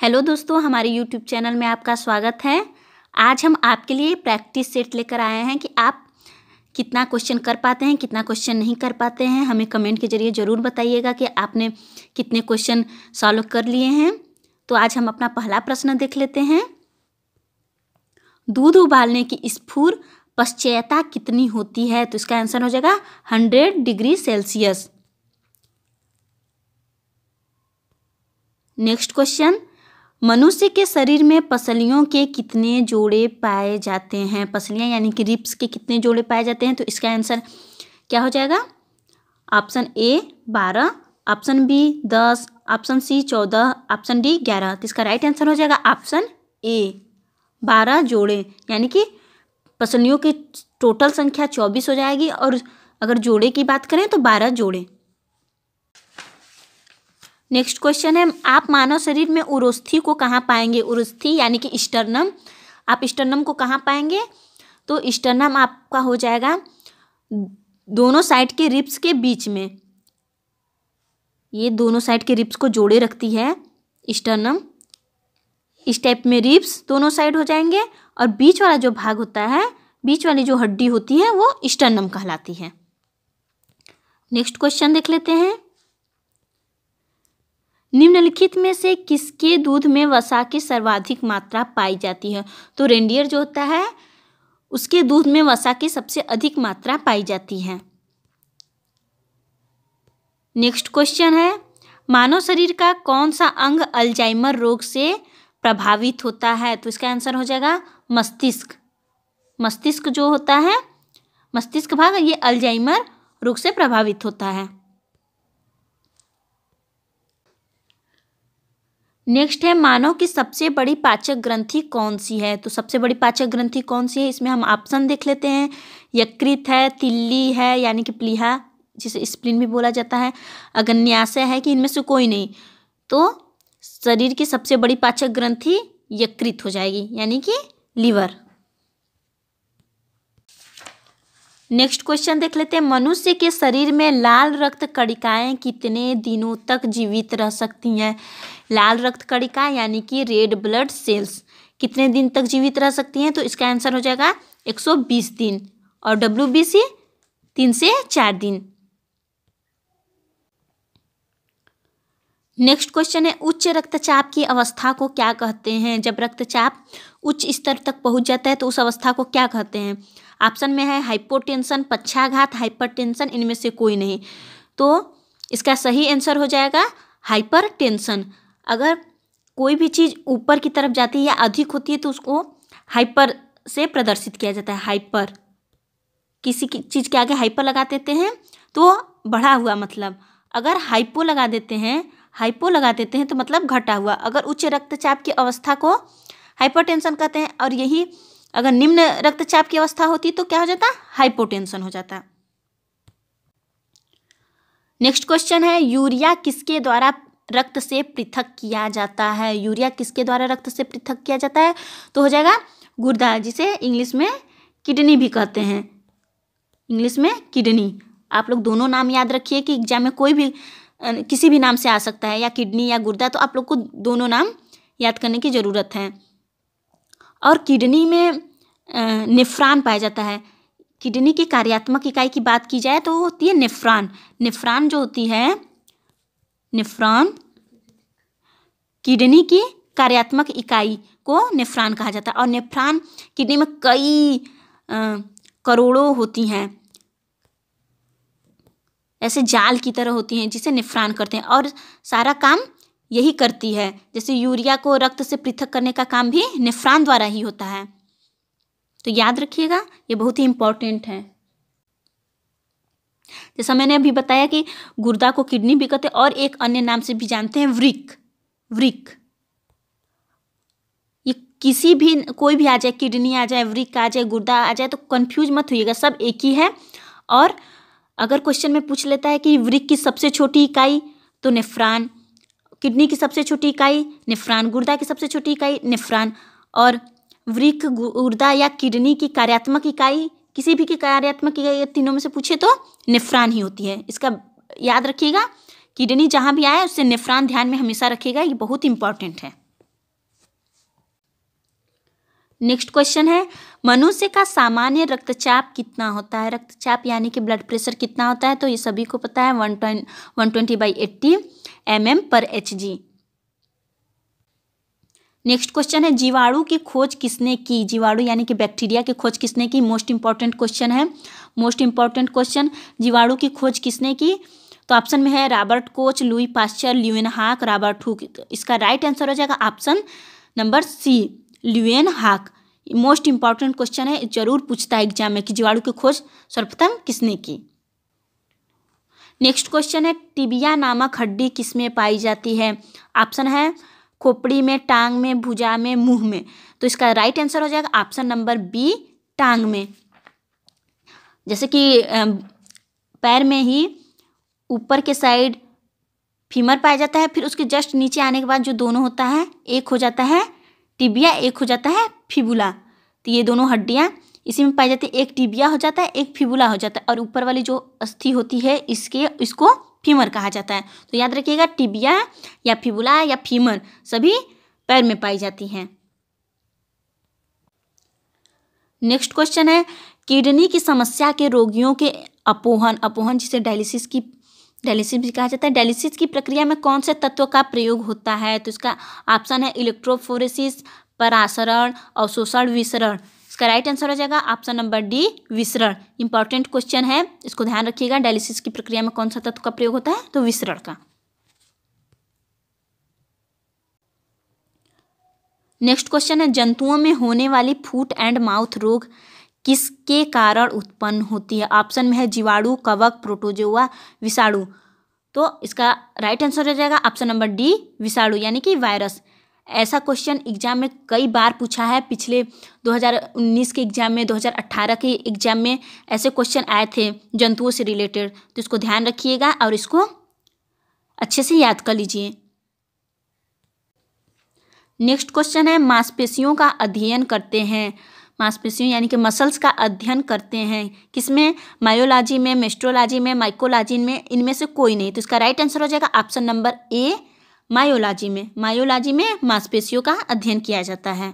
Hello दोस्तों, हमारे YouTube channel में आपका स्वागत है। आज हम आपके लिए प्रैक्टिस सेट लेकर आए हैं कि आप कितना क्वेश्चन कर पाते हैं, कितना क्वेश्चन नहीं कर पाते हैं। हमें कमेंट के जरिए ज़रूर बताइएगा कि आपने कितने क्वेश्चन सॉल्व कर लिए हैं। तो आज हम अपना पहला प्रश्न देख लेते हैं। दूध उबालने की स्फूर पश्चयता कितनी होती है? तो इसका आंसर हो जाएगा 100 डिग्री सेल्सियस। नेक्स्ट क्वेश्चन, मनुष्य के शरीर में पसलियों के कितने जोड़े पाए जाते हैं? पसलियाँ यानी कि रिब्स के कितने जोड़े पाए जाते हैं? तो इसका आंसर क्या हो जाएगा? Option A 12, option B 10, option C 14, option D 11। तो इसका राइट आंसर हो जाएगा ऑप्शन ए 12 जोड़े, यानी कि पसलियों की टोटल संख्या 24 हो जाएगी और अगर जोड़े की बात करें तो 12 जोड़े। नेक्स्ट क्वेश्चन है, आप मानव शरीर में उरोस्थी को कहाँ पाएंगे? उरोस्थी यानी कि स्टर्नम, आप स्टर्नम को कहाँ पाएंगे? तो स्टर्नम आपका हो जाएगा दोनों साइड के रिब्स के बीच में। ये दोनों साइड के रिब्स को जोड़े रखती है स्टर्नम। इस टाइप में रिब्स दोनों साइड हो जाएंगे और बीच वाला जो भाग होता है, बीच वाली जो हड्डी होती है वो स्टर्नम कहलाती है। नेक्स्ट क्वेश्चन देख लेते हैं। निम्नलिखित में से किसके दूध में वसा की सर्वाधिक मात्रा पाई जाती है? तो रेंडियर जो होता है उसके दूध में वसा की सबसे अधिक मात्रा पाई जाती है। नेक्स्ट क्वेश्चन है, मानव शरीर का कौन सा अंग अल्जाइमर रोग से प्रभावित होता है? तो इसका आंसर हो जाएगा मस्तिष्क। मस्तिष्क जो होता है, मस्तिष्क भाग, ये अल्जाइमर रोग से प्रभावित होता है। नेक्स्ट है, मानव की सबसे बड़ी पाचक ग्रंथि कौन सी है? तो सबसे बड़ी पाचक ग्रंथि कौन सी है? इसमें हम ऑप्शन देख लेते हैं। यकृत है, तिल्ली है यानी कि प्लीहा जिसे स्प्लीन भी बोला जाता है, अग्न्याशय है कि इनमें से कोई नहीं। तो शरीर की सबसे बड़ी पाचक ग्रंथि यकृत हो जाएगी यानी कि लीवर। नेक्स्ट क्वेश्चन देख लेते हैं, मनुष्य के शरीर में लाल रक्त कणिकाएं कितने दिनों तक जीवित रह सकती हैं? लाल रक्त कणिका यानी कि रेड ब्लड सेल्स कितने दिन तक जीवित रह सकती हैं? तो इसका आंसर हो जाएगा 120 दिन और WBC 3 से 4 दिन। नेक्स्ट क्वेश्चन है, उच्च रक्तचाप की अवस्था को क्या कहते हैं? जब रक्तचाप उच्च स्तर तक पहुंच जाता है तो उस अवस्था को क्या कहते हैं? ऑप्शन में है हाइपोटेंशन, पक्षाघात, हाइपरटेंशन, इनमें से कोई नहीं। तो इसका सही आंसर हो जाएगा हाइपरटेंशन। अगर कोई भी चीज़ ऊपर की तरफ जाती है या अधिक होती है तो उसको हाइपर से प्रदर्शित किया जाता है। हाइपर, किसी की चीज़ के आगे हाइपर लगा देते हैं तो बढ़ा हुआ मतलब, अगर हाइपो लगा देते हैं तो मतलब घटा हुआ। अगर उच्च रक्तचाप की अवस्था को हाइपरटेंशन कहते हैं और यही अगर निम्न रक्तचाप की अवस्था होती तो क्या हो जाता? हाइपोटेंशन हो जाता। नेक्स्ट क्वेश्चन है, यूरिया किसके द्वारा रक्त से पृथक किया जाता है? यूरिया किसके द्वारा रक्त से पृथक किया जाता है? तो हो जाएगा गुर्दा, जिसे इंग्लिश में किडनी भी कहते हैं। इंग्लिश में किडनी। आप लोग दोनों नाम याद रखिए कि एग्जाम में कोई भी किसी भी नाम से आ सकता है, या किडनी या गुर्दा, तो आप लोग को दोनों नाम याद करने की ज़रूरत है। और किडनी में नेफ्रॉन पाया जाता है। किडनी की कार्यात्मक इकाई की बात की जाए तो वो होती है नेफ्रॉन। नेफ्रॉन जो होती है, नेफ्रॉन किडनी की कार्यात्मक इकाई को नेफ्रॉन कहा जाता है। और नेफ्रॉन किडनी में कई करोड़ों होती हैं, ऐसे जाल की तरह होती हैं जिसे नेफ्रॉन करते हैं और सारा काम यही करती है। जैसे यूरिया को रक्त से पृथक करने का काम भी नेफ्रॉन द्वारा ही होता है। तो याद रखिएगा, ये बहुत ही इम्पोर्टेंट है। जैसा मैंने अभी बताया कि गुर्दा को किडनी भी कहते हैं और एक अन्य नाम से भी जानते हैं, वृक्क। वृक्क, ये किसी भी, कोई भी आ जाए, किडनी आ जाए, वृक्क आ जाए, गुर्दा आ जाए, तो कंफ्यूज मत होइएगा, सब एक ही है। और अगर क्वेश्चन में पूछ लेता है कि वृक्क की सबसे छोटी इकाई, तो नेफ्रॉन। किडनी की सबसे छोटी इकाई नेफ्रॉन, गुर्दा की सबसे छोटी इकाई नेफ्रॉन। और वृक्क, गुर्दा या किडनी की कार्यात्मक इकाई, किसी भी की कार्यात्मक इकाई तीनों में से पूछे तो नेफ्रॉन ही होती है। इसका याद रखिएगा, किडनी जहाँ भी आए उससे नेफ्रॉन ध्यान में हमेशा रखिएगा, ये बहुत इंपॉर्टेंट है। नेक्स्ट क्वेश्चन है, मनुष्य का सामान्य रक्तचाप कितना होता है? रक्तचाप यानी कि ब्लड प्रेशर कितना होता है? तो ये सभी को पता है, 120/80 mm/Hg। नेक्स्ट क्वेश्चन है, जीवाणु की खोज किसने की? जीवाणु यानी कि बैक्टीरिया की खोज किसने की? मोस्ट इंपॉर्टेंट क्वेश्चन है, मोस्ट इंपॉर्टेंट क्वेश्चन। जीवाणु की खोज किसने की? तो ऑप्शन में है Robert Koch, Louis Pasteur, Leeuwenhoek, Robert Hooke. तो इसका राइट आंसर हो जाएगा option number C, Leeuwenhoek. Most important question है, जरूर पूछता है एग्जाम में कि जीवाणु की खोज सर्वप्रथम किसने की। नेक्स्ट क्वेश्चन है, टिबिया नामक हड्डी किसमें पाई जाती है? ऑप्शन है खोपड़ी में, टांग में, भुजा में, मुंह में। तो इसका राइट आंसर हो जाएगा ऑप्शन नंबर बी, टांग में। जैसे कि पैर में ही ऊपर के साइड फीमर पाया जाता है, फिर उसके जस्ट नीचे आने के बाद जो दोनों होता है, एक हो जाता है टिबिया, एक हो जाता है फिबुला। तो ये दोनों हड्डियाँ इसी में पाई जाती है, एक टिबिया हो जाता है, एक फिबुला हो जाता है, और ऊपर वाली जो अस्थि होती है इसको फीमर कहा जाता है। तो याद रखिएगा, टिबिया या फिबुला या फीमर सभी पैर में पाई जाती हैं। नेक्स्ट क्वेश्चन है, किडनी की समस्या के रोगियों के अपोहन जिसे डायलिसिस भी कहा जाता है, डायलिसिस की प्रक्रिया में कौन से तत्व का प्रयोग होता है? तो इसका ऑप्शन है इलेक्ट्रोफोरेसिस, परासरण, अवशोषण, विसरण। इसका राइट आंसर हो जाएगा ऑप्शन नंबर डी, विसरण। इंपॉर्टेंट क्वेश्चन है, इसको ध्यान रखिएगा। डायलिसिस की प्रक्रिया में कौन सा तत्व का प्रयोग होता है? तो विसरण का। नेक्स्ट क्वेश्चन है, जंतुओं में होने वाली फुट एंड माउथ रोग किसके कारण उत्पन्न होती है? ऑप्शन में है जीवाणु, कवक, प्रोटोजोआ, विषाणु। तो इसका राइट आंसर हो जाएगा ऑप्शन नंबर डी, विषाणु यानी कि वायरस। ऐसा क्वेश्चन एग्जाम में कई बार पूछा है, पिछले 2019 के एग्जाम में, 2018 के एग्जाम में ऐसे क्वेश्चन आए थे जंतुओं से रिलेटेड। तो इसको ध्यान रखिएगा और इसको अच्छे से याद कर लीजिए। नेक्स्ट क्वेश्चन है, मांसपेशियों का अध्ययन करते हैं, मांसपेशियों यानी कि मसल्स का अध्ययन करते हैं किसमें? मायोलॉजी में, मेस्ट्रोलॉजी में, माइकोलॉजी में, इनमें से कोई नहीं। तो इसका राइट आंसर हो जाएगा ऑप्शन नंबर ए, मायोलॉजी में। मायोलॉजी में मांसपेशियों का अध्ययन किया जाता है।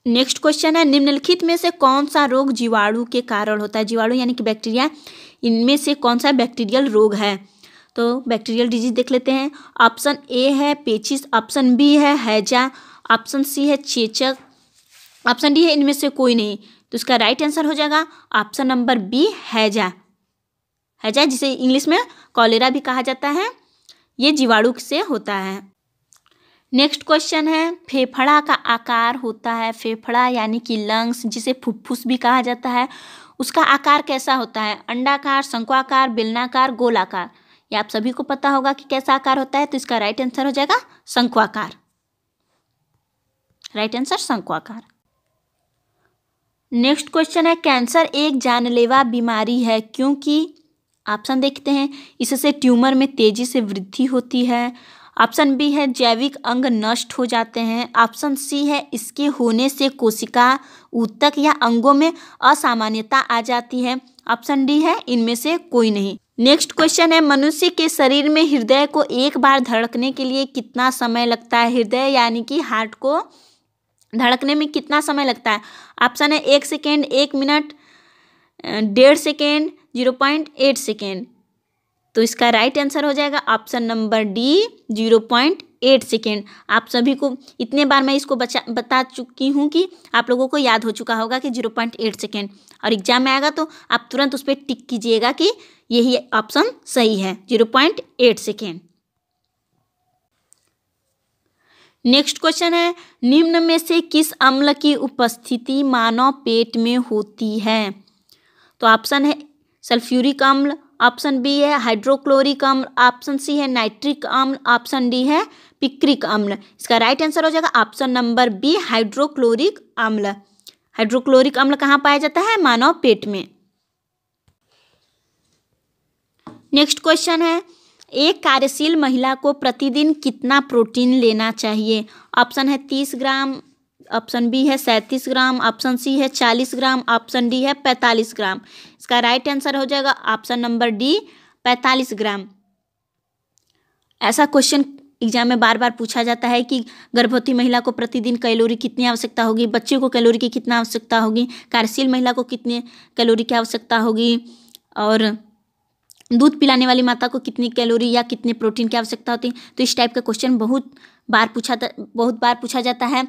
नेक्स्ट क्वेश्चन है, निम्नलिखित में से कौन सा रोग जीवाणु के कारण होता है? जीवाणु यानी कि बैक्टीरिया, इनमें से कौन सा बैक्टीरियल रोग है? तो बैक्टीरियल डिजीज देख लेते हैं। ऑप्शन ए है पेचिस, ऑप्शन बी है हैजा, ऑप्शन सी है चेचक, ऑप्शन डी है इनमें से कोई नहीं। तो इसका राइट आंसर हो जाएगा ऑप्शन नंबर बी, हैजा। हैजा जिसे इंग्लिश में कॉलेरा भी कहा जाता है, ये जीवाणु से होता है। नेक्स्ट क्वेश्चन है, फेफड़ा का आकार होता है, फेफड़ा यानी कि लंग्स जिसे फुफ्फुस भी कहा जाता है, उसका आकार कैसा होता है? अंडाकार, शंक्वाकार, बेलनाकार, गोलाकार। ये आप सभी को पता होगा कि कैसा आकार होता है। तो इसका राइट आंसर हो जाएगा शंक्वाकार। राइट आंसर शंक्वाकार। नेक्स्ट क्वेश्चन है, कैंसर एक जानलेवा बीमारी है क्योंकि ऑप्शन देखते हैं, इससे ट्यूमर में तेजी से वृद्धि होती है, ऑप्शन बी है जैविक अंग नष्ट हो जाते हैं, ऑप्शन सी है इसके होने से कोशिका, ऊतक या अंगों में असामान्यता आ जाती है, ऑप्शन डी है इनमें से कोई नहीं। नेक्स्ट क्वेश्चन है, मनुष्य के शरीर में हृदय को एक बार धड़कने के लिए कितना समय लगता है? हृदय यानी कि हार्ट को धड़कने में कितना समय लगता है? ऑप्शन है 1 सेकेंड, 1 मिनट, 1.5 सेकेंड, 0.8 सेकेंड। तो इसका राइट आंसर हो जाएगा ऑप्शन नंबर डी, 0.8 सेकेंड। आप सभी को इतने बार मैं इसको बता चुकी हूँ कि आप लोगों को याद हो चुका होगा कि 0.8 सेकेंड, और एग्जाम में आएगा तो आप तुरंत उस पर टिक कीजिएगा कि यही ऑप्शन सही है, 0.8 सेकेंड। नेक्स्ट क्वेश्चन है, निम्न में से किस अम्ल की उपस्थिति मानव पेट में होती है? तो ऑप्शन है सल्फ्यूरिक अम्ल, ऑप्शन बी है हाइड्रोक्लोरिक अम्ल, ऑप्शन सी है नाइट्रिक अम्ल, ऑप्शन डी है पिक्रिक अम्ल। इसका राइट आंसर हो जाएगा ऑप्शन नंबर बी, हाइड्रोक्लोरिक अम्ल। हाइड्रोक्लोरिक अम्ल कहाँ पाया जाता है? मानव पेट में। नेक्स्ट क्वेश्चन है, एक कार्यशील महिला को प्रतिदिन कितना प्रोटीन लेना चाहिए? ऑप्शन है 30 ग्राम, ऑप्शन बी है 37 ग्राम, ऑप्शन सी है 40 ग्राम, ऑप्शन डी है 45 ग्राम। इसका राइट आंसर हो जाएगा ऑप्शन नंबर डी, 45 ग्राम। ऐसा क्वेश्चन एग्जाम में बार बार पूछा जाता है कि गर्भवती महिला को प्रतिदिन कैलोरी कितनी आवश्यकता होगी, बच्चे को कैलोरी की कितना आवश्यकता होगी, कार्यशील महिला को कितने कैलोरी की आवश्यकता होगी, और दूध पिलाने वाली माता को कितनी कैलोरी या कितने प्रोटीन की आवश्यकता होती है। तो इस टाइप का क्वेश्चन बहुत बार पूछा जाता है,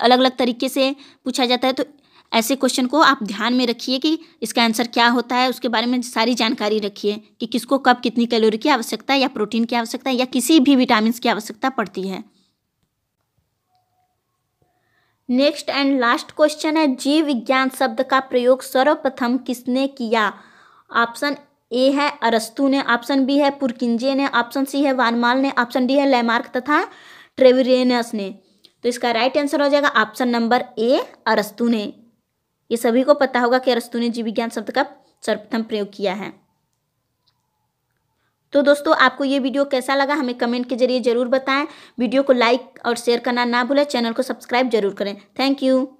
अलग अलग तरीके से पूछा जाता है। तो ऐसे क्वेश्चन को आप ध्यान में रखिए कि इसका आंसर क्या होता है, उसके बारे में सारी जानकारी रखिए कि किसको कब कितनी कैलोरी की आवश्यकता है या प्रोटीन की आवश्यकता है या किसी भी विटामिन की आवश्यकता पड़ती है। नेक्स्ट एंड लास्ट क्वेश्चन है, जीव विज्ञान शब्द का प्रयोग सर्वप्रथम किसने किया? ऑप्शन ए है अरस्तु ने, ऑप्शन बी है पुरकिंजे ने, ऑप्शन सी है वानमाल ने, ऑप्शन डी है लैमार्क तथा ट्रेविरेनस ने। तो इसका राइट आंसर हो जाएगा ऑप्शन नंबर ए अरस्तु ने। ये सभी को पता होगा कि अरस्तु ने जीव विज्ञान शब्द का सर्वप्रथम प्रयोग किया है। तो दोस्तों आपको ये वीडियो कैसा लगा हमें कमेंट के जरिए जरूर बताएं। वीडियो को लाइक और शेयर करना ना भूलें, चैनल को सब्सक्राइब जरूर करें। Thank you.